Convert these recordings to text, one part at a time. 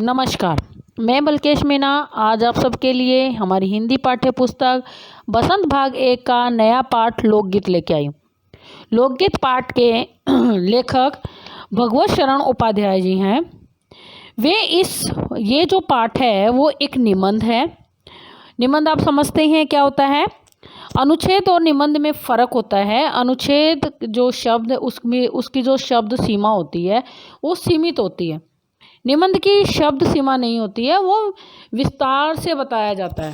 नमस्कार, मैं बलकेश मीना आज आप सबके लिए हमारी हिंदी पाठ्य पुस्तक बसंत भाग 1 का नया पाठ लोकगीत लेके आई हूँ। लोकगीत पाठ के लेखक भगवत शरण उपाध्याय जी हैं। ये जो पाठ है वो एक निबंध है। निबंध आप समझते हैं क्या होता है। अनुच्छेद और निबंध में फ़र्क होता है। अनुच्छेद जो शब्द उसकी जो शब्द सीमा होती है वो सीमित होती है। निबंध की शब्द सीमा नहीं होती है, वो विस्तार से बताया जाता है।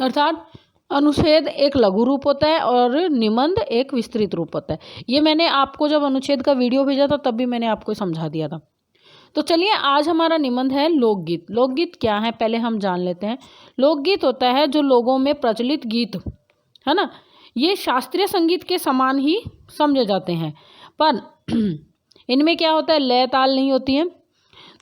अर्थात अनुच्छेद एक लघु रूप होता है और निबंध एक विस्तृत रूप होता है। ये मैंने आपको जब अनुच्छेद का वीडियो भेजा था तब भी मैंने आपको समझा दिया था। तो चलिए आज हमारा निबंध है लोकगीत। लोकगीत क्या है पहले हम जान लेते हैं। लोकगीत होता है जो लोगों में प्रचलित गीत है ना। ये शास्त्रीय संगीत के समान ही समझे जाते हैं, पर इनमें क्या होता है, लय ताल नहीं होती है।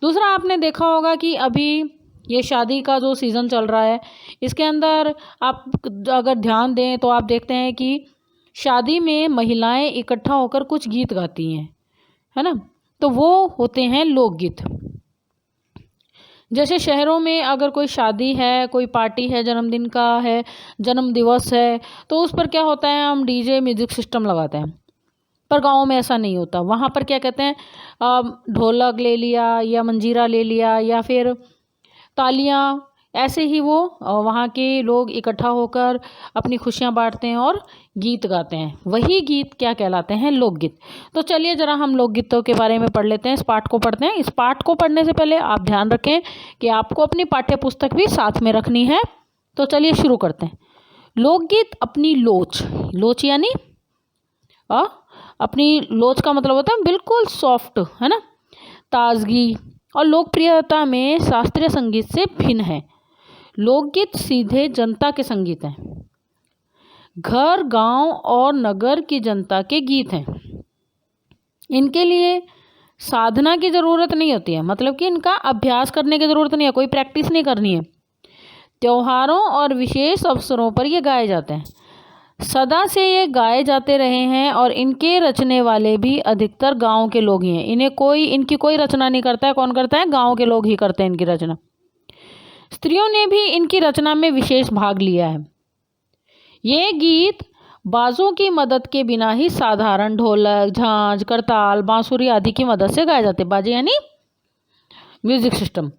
दूसरा, आपने देखा होगा कि अभी ये शादी का जो सीज़न चल रहा है, इसके अंदर आप अगर ध्यान दें तो आप देखते हैं कि शादी में महिलाएं इकट्ठा होकर कुछ गीत गाती हैं, है ना। तो वो होते हैं लोकगीत। जैसे शहरों में अगर कोई शादी है, कोई पार्टी है, जन्मदिन का है, जन्म दिवस है, तो उस पर क्या होता है, हम डीजे म्यूजिक सिस्टम लगाते हैं। पर गाँव में ऐसा नहीं होता। वहाँ पर क्या कहते हैं, ढोलक ले लिया या मंजीरा ले लिया या फिर तालियाँ, ऐसे ही वो वहाँ के लोग इकट्ठा होकर अपनी खुशियाँ बांटते हैं और गीत गाते हैं। वही गीत क्या कहलाते हैं, लोकगीत। तो चलिए ज़रा हम लोकगीतों के बारे में पढ़ लेते हैं। इस पाठ को पढ़ते हैं। इस पाठ को पढ़ने से पहले आप ध्यान रखें कि आपको अपनी पाठ्य पुस्तक भी साथ में रखनी है। तो चलिए शुरू करते हैं। लोकगीत अपनी लोच यानी अपनी लोच का मतलब होता है बिल्कुल सॉफ्ट, है ना, ताजगी और लोकप्रियता में शास्त्रीय संगीत से भिन्न है। लोकगीत सीधे जनता के संगीत हैं। घर, गांव और नगर की जनता के गीत हैं। इनके लिए साधना की ज़रूरत नहीं होती है, मतलब कि इनका अभ्यास करने की ज़रूरत नहीं है, कोई प्रैक्टिस नहीं करनी है। त्योहारों और विशेष अवसरों पर ये गाए जाते हैं। सदा से ये गाए जाते रहे हैं और इनके रचने वाले भी अधिकतर गांव के लोग ही हैं। इनकी कोई रचना नहीं करता है। कौन करता है, गांव के लोग ही करते हैं इनकी रचना। स्त्रियों ने भी इनकी रचना में विशेष भाग लिया है। ये गीत बाजों की मदद के बिना ही साधारण ढोलक, झांझ, करताल, बांसुरी आदि की मदद से गाए जाते। बाजे यानी म्यूजिक सिस्टम।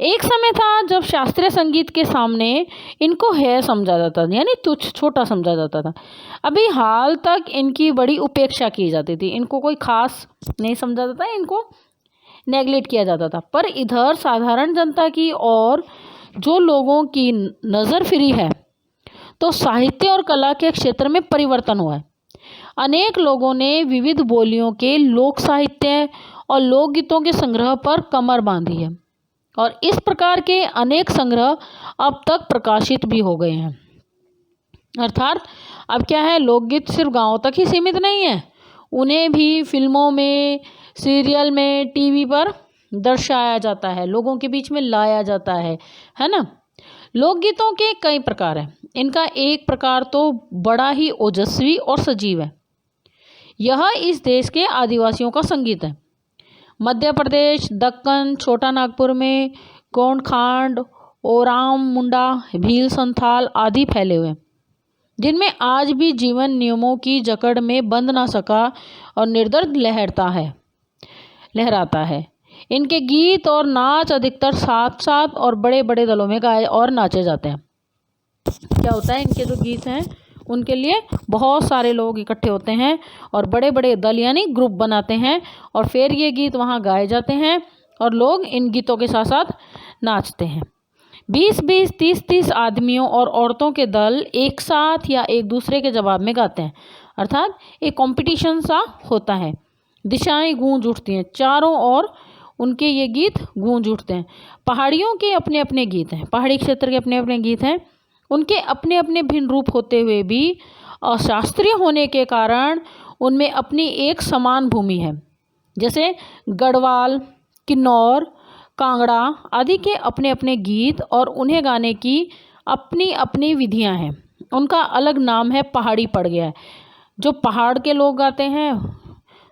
एक समय था जब शास्त्रीय संगीत के सामने इनको है समझा जाता था, यानी तुच्छ, छोटा समझा जाता था। अभी हाल तक इनकी बड़ी उपेक्षा की जाती थी। इनको कोई खास नहीं समझा जाता, इनको नेगलेक्ट किया जाता था। पर इधर साधारण जनता की और जो लोगों की नज़र फिरी है, तो साहित्य और कला के क्षेत्र में परिवर्तन हुआ है। अनेक लोगों ने विविध बोलियों के लोक साहित्य और लोकगीतों के संग्रह पर कमर बांधी है और इस प्रकार के अनेक संग्रह अब तक प्रकाशित भी हो गए हैं। अर्थात अब क्या है, लोकगीत सिर्फ गांव तक ही सीमित नहीं है, उन्हें भी फिल्मों में, सीरियल में, टीवी पर दर्शाया जाता है, लोगों के बीच में लाया जाता है ना। लोकगीतों के कई प्रकार हैं। इनका एक प्रकार तो बड़ा ही ओजस्वी और सजीव है। यह इस देश के आदिवासियों का संगीत है। मध्य प्रदेश, दक्कन, छोटा नागपुर में गोंडखांड, ओराम मुंडा, भील, संथाल आदि फैले हुए, जिनमें आज भी जीवन नियमों की जकड़ में बंध ना सका और निर्दर्द लहराता है। इनके गीत और नाच अधिकतर साथ साथ और बड़े बड़े दलों में गाए और नाचे जाते हैं। क्या होता है, इनके जो गीत हैं उनके लिए बहुत सारे लोग इकट्ठे होते हैं और बड़े बड़े दल यानी ग्रुप बनाते हैं और फिर ये गीत वहाँ गाए जाते हैं और लोग इन गीतों के साथ साथ नाचते हैं। 20-20, 30-30 आदमियों और औरतों के दल एक साथ या एक दूसरे के जवाब में गाते हैं। अर्थात एक कंपटीशन सा होता है। दिशाएं गूंज उठती हैं, चारों ओर उनके ये गीत गूंज उठते हैं। पहाड़ियों के अपने अपने गीत हैं, पहाड़ी क्षेत्र के अपने अपने गीत हैं। उनके अपने अपने भिन्न रूप होते हुए भी अशास्त्रीय होने के कारण उनमें अपनी एक समान भूमि है। जैसे गढ़वाल, किन्नौर, कांगड़ा आदि के अपने अपने गीत और उन्हें गाने की अपनी अपनी विधियां हैं। उनका अलग नाम है, पहाड़ी पड़ गया है। जो पहाड़ के लोग गाते हैं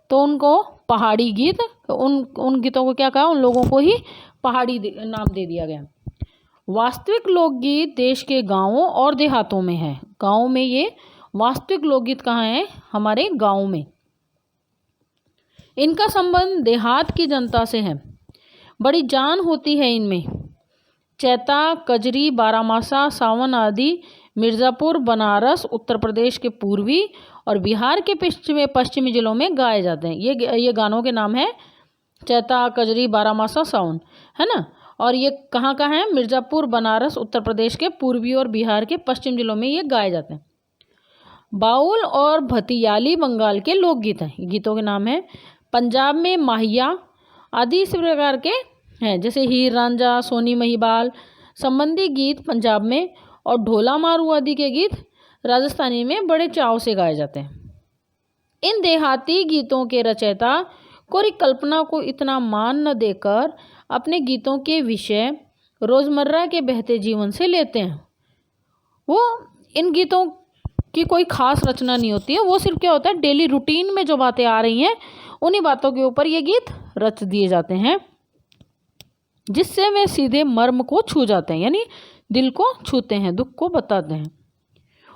तो उनको पहाड़ी गीत, उन गीतों को क्या कहा, उन लोगों को ही पहाड़ी नाम दे दिया गया। वास्तविक लोकगीत देश के गांवों और देहातों में है। गांव में ये वास्तविक लोकगीत कहाँ है? हमारे गांव में। इनका संबंध देहात की जनता से है। बड़ी जान होती है इनमें। चैता, कजरी, बारामासा, सावन आदि मिर्ज़ापुर, बनारस, उत्तर प्रदेश के पूर्वी और बिहार के पश्चिमी जिलों में गाए जाते हैं। ये गानों के नाम है चैता, कजरी, बारामासा, सावन, है ना। और ये कहाँ का है? मिर्ज़ापुर, बनारस, उत्तर प्रदेश के पूर्वी और बिहार के पश्चिम जिलों में ये गाए जाते हैं। बाउल और भतियाली बंगाल के लोकगीत हैं। गीतों के नाम हैं। पंजाब में माहिया आदि इस प्रकार के हैं, जैसे हीर रांझा, सोनी महिबाल संबंधी गीत पंजाब में, और ढोला मारू आदि के गीत राजस्थानी में बड़े चाव से गाए जाते हैं। इन देहाती गीतों के रचयिता कोई कल्पना को इतना मान न देकर अपने गीतों के विषय रोज़मर्रा के बहते जीवन से लेते हैं। वो इन गीतों की कोई खास रचना नहीं होती है, वो सिर्फ क्या होता है, डेली रूटीन में जो बातें आ रही हैं उन्हीं बातों के ऊपर ये गीत रच दिए जाते हैं, जिससे वे सीधे मर्म को छू जाते हैं, यानी दिल को छूते हैं, दुख को बताते हैं।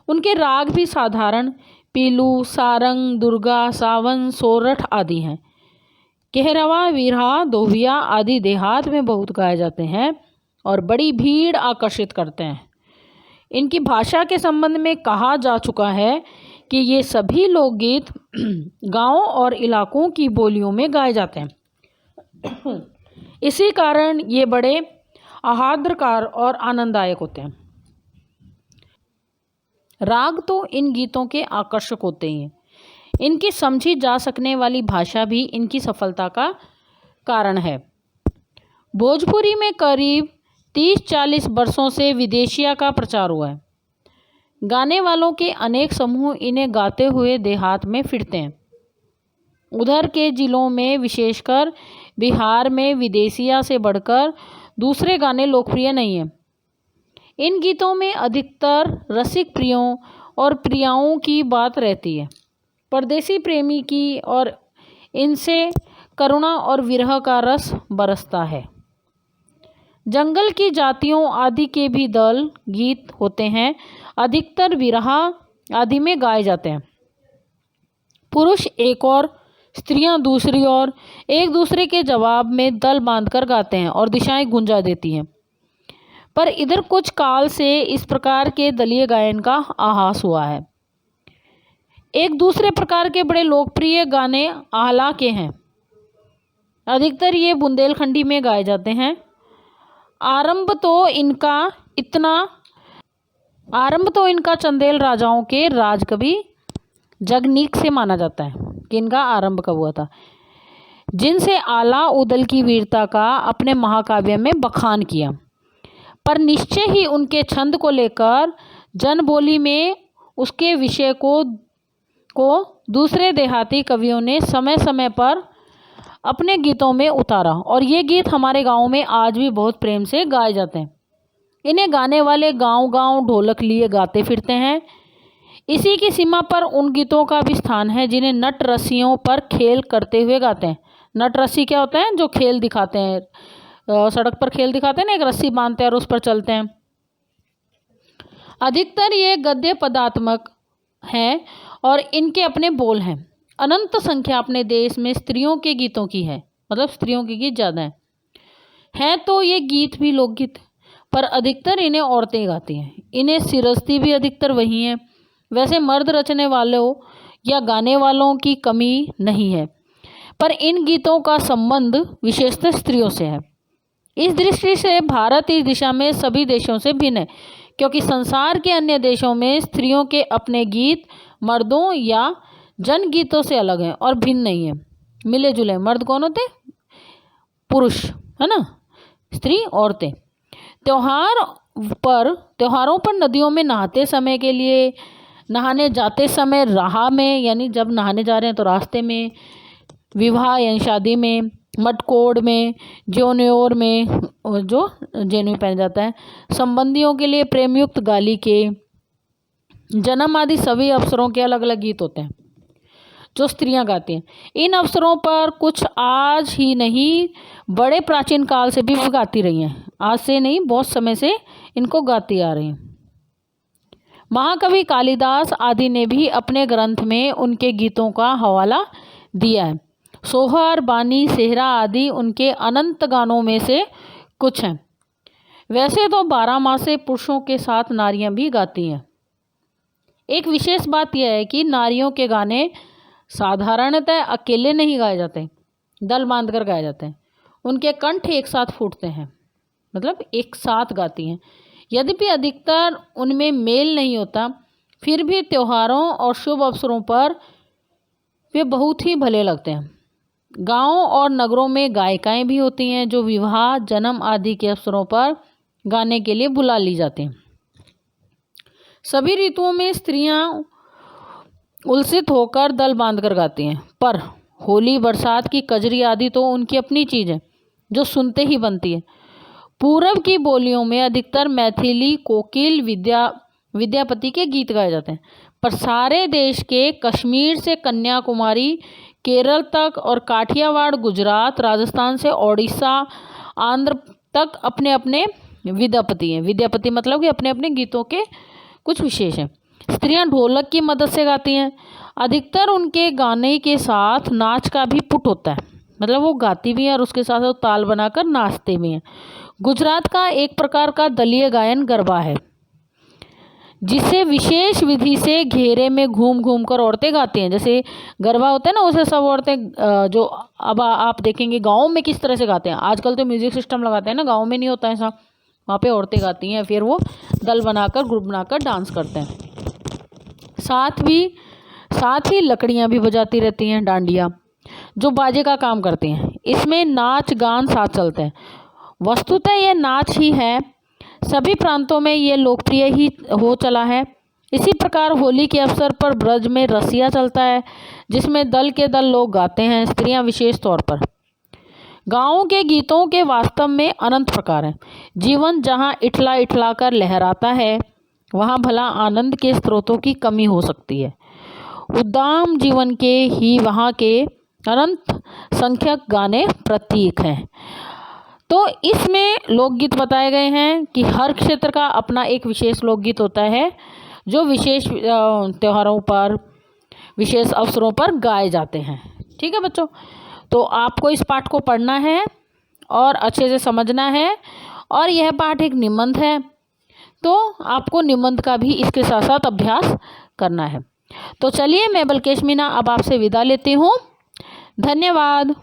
उनके राग भी साधारण पीलू, सारंग, दुर्गा, सावन, सोरठ आदि हैं। केहरवा, वीरहा, दोहिया आदि देहात में बहुत गाए जाते हैं और बड़ी भीड़ आकर्षित करते हैं। इनकी भाषा के संबंध में कहा जा चुका है कि ये सभी लोकगीत गांवों और इलाकों की बोलियों में गाए जाते हैं। इसी कारण ये बड़े आह्लादकर और आनंददायक होते हैं। राग तो इन गीतों के आकर्षक होते हैं। इनकी समझी जा सकने वाली भाषा भी इनकी सफलता का कारण है। भोजपुरी में करीब 30-40 वर्षों से विदेशिया का प्रचार हुआ है। गाने वालों के अनेक समूह इन्हें गाते हुए देहात में फिरते हैं। उधर के जिलों में विशेषकर बिहार में विदेशिया से बढ़कर दूसरे गाने लोकप्रिय नहीं हैं। इन गीतों में अधिकतर रसिक प्रियों और प्रियाओं की बात रहती है, परदेसी प्रेमी की, और इनसे करुणा और विरह का रस बरसता है। जंगल की जातियों आदि के भी दल गीत होते हैं, अधिकतर विरहा आदि में गाए जाते हैं। पुरुष एक और, स्त्रियां दूसरी ओर एक दूसरे के जवाब में दल बांधकर गाते हैं और दिशाएं गुंजा देती हैं। पर इधर कुछ काल से इस प्रकार के दलीय गायन का आभास हुआ है। एक दूसरे प्रकार के बड़े लोकप्रिय गाने आह्ला के हैं। अधिकतर ये बुंदेलखंडी में गाए जाते हैं। आरंभ तो इनका चंदेल राजाओं के राजकवि जगनीक से माना जाता है कि इनका आरंभ कब हुआ था, जिनसे आला उदल की वीरता का अपने महाकाव्य में बखान किया। पर निश्चय ही उनके छंद को लेकर जनबोली में उसके विषय को दूसरे देहाती कवियों ने समय समय पर अपने गीतों में उतारा, और ये गीत हमारे गाँव में आज भी बहुत प्रेम से गाए जाते हैं। इन्हें गाने वाले गांव-गांव ढोलक लिए गाते फिरते हैं। इसी की सीमा पर उन गीतों का भी स्थान है जिन्हें नट रस्सियों पर खेल करते हुए गाते हैं। नट रस्सी क्या होता है? जो खेल दिखाते हैं, सड़क पर खेल दिखाते हैं ना, एक रस्सी बांधते हैं और उस पर चलते हैं। अधिकतर ये गद्य पदात्मक हैं और इनके अपने बोल हैं। अनंत संख्या अपने देश में स्त्रियों के गीतों की है, मतलब स्त्रियों के गीत ज़्यादा हैं तो ये गीत भी लोकगीत, पर अधिकतर इन्हें औरतें गाती हैं। इन्हें सिरस्ती भी अधिकतर वही हैं। वैसे मर्द रचने वालों या गाने वालों की कमी नहीं है, पर इन गीतों का संबंध विशेषतः स्त्रियों से है। इस दृष्टि से भारत इस दिशा में सभी देशों से भिन्न है, क्योंकि संसार के अन्य देशों में स्त्रियों के अपने गीत मर्दों या जनगीतों से अलग हैं और भिन्न नहीं है, मिले जुले। मर्द कौन होते? पुरुष, है ना, स्त्री औरतें। त्योहारों पर नदियों में नहाते समय के लिए, नहाने जाते समय राह में, यानी जब नहाने जा रहे हैं तो रास्ते में, विवाह यानी शादी में, मटकोड़ में, ज्योन्योर में जो जेनु पहन जाता है, संबंधियों के लिए प्रेमयुक्त गाली के, जन्म आदि सभी अवसरों के अलग अलग गीत होते हैं। जो स्त्रियां गाती हैं। इन अवसरों पर कुछ आज ही नहीं, बड़े प्राचीन काल से भी गाती रही हैं। आज से नहीं, बहुत समय से इनको गाती आ रही हैं। महाकवि कालिदास आदि ने भी अपने ग्रंथ में उनके गीतों का हवाला दिया है। सोहर, बानी, सेहरा आदि उनके अनंत गानों में से कुछ हैं। वैसे तो 12 मासे पुरुषों के साथ नारियां भी गाती हैं। एक विशेष बात यह है कि नारियों के गाने साधारणतः अकेले नहीं गाए जाते, दल बांधकर गाए जाते हैं। उनके कंठ एक साथ फूटते हैं, मतलब एक साथ गाती हैं। यद्यपि अधिकतर उनमें मेल नहीं होता, फिर भी त्योहारों और शुभ अवसरों पर वे बहुत ही भले लगते हैं। गांवों और नगरों में गायिकाएं भी होती हैं जो विवाह, जन्म आदि के अवसरों पर गाने के लिए बुला ली जाती हैं। सभी ऋतुओं में स्त्रियां उल्सित होकर दल बांधकर गाती हैं, पर होली, बरसात की कजरी आदि तो उनकी अपनी चीज़ है जो सुनते ही बनती है। पूरब की बोलियों में अधिकतर मैथिली, कोकिल, विद्यापति के गीत गाए जाते हैं, पर सारे देश के कश्मीर से कन्याकुमारी, केरल तक और काठियावाड़, गुजरात, राजस्थान से ओडिशा, आंध्र तक अपने अपने विद्यापति हैं। विद्यापति मतलब कि अपने अपने गीतों के कुछ विशेष हैं। स्त्रियां ढोलक की मदद से गाती हैं। अधिकतर उनके गाने के साथ नाच का भी पुट होता है, मतलब वो गाती भी हैं और उसके साथ वो ताल बनाकर नाचते भी हैं। गुजरात का एक प्रकार का दलीय गायन गरबा है, जिसे विशेष विधि से घेरे में घूम घूम कर औरतें गाती हैं। जैसे गरबा होता है ना, उसे सब औरतें जो अब आप देखेंगे गाँव में किस तरह से गाते हैं। आजकल तो म्यूजिक सिस्टम लगाते हैं ना, गाँव में नहीं होता ऐसा, वहाँ पे औरतें गाती हैं, फिर वो दल बनाकर, ग्रुप बनाकर डांस करते हैं। साथ ही लकड़ियाँ भी बजाती रहती हैं, डांडिया, जो बाजे का काम करती हैं। इसमें नाच गान साथ चलते हैं। वस्तुतः ये नाच ही है, सभी प्रांतों में ये लोकप्रिय ही हो चला है। इसी प्रकार होली के अवसर पर ब्रज में रसिया चलता है, जिसमें दल के दल लोग गाते हैं, स्त्रियां विशेष तौर पर। गाँव के गीतों के वास्तव में अनंत प्रकार हैं। जीवन जहाँ इठला इठला कर लहराता है, वहाँ भला आनंद के स्रोतों की कमी हो सकती है। उद्दाम जीवन के ही वहाँ के अनंत संख्यक गाने प्रतीक हैं। तो इसमें लोकगीत बताए गए हैं कि हर क्षेत्र का अपना एक विशेष लोकगीत होता है, जो विशेष त्योहारों पर, विशेष अवसरों पर गाए जाते हैं। ठीक है बच्चों, तो आपको इस पाठ को पढ़ना है और अच्छे से समझना है। और यह पाठ एक निबंध है, तो आपको निबंध का भी इसके साथ साथ अभ्यास करना है। तो चलिए, मैं बल्केश मीना अब आपसे विदा लेती हूँ। धन्यवाद।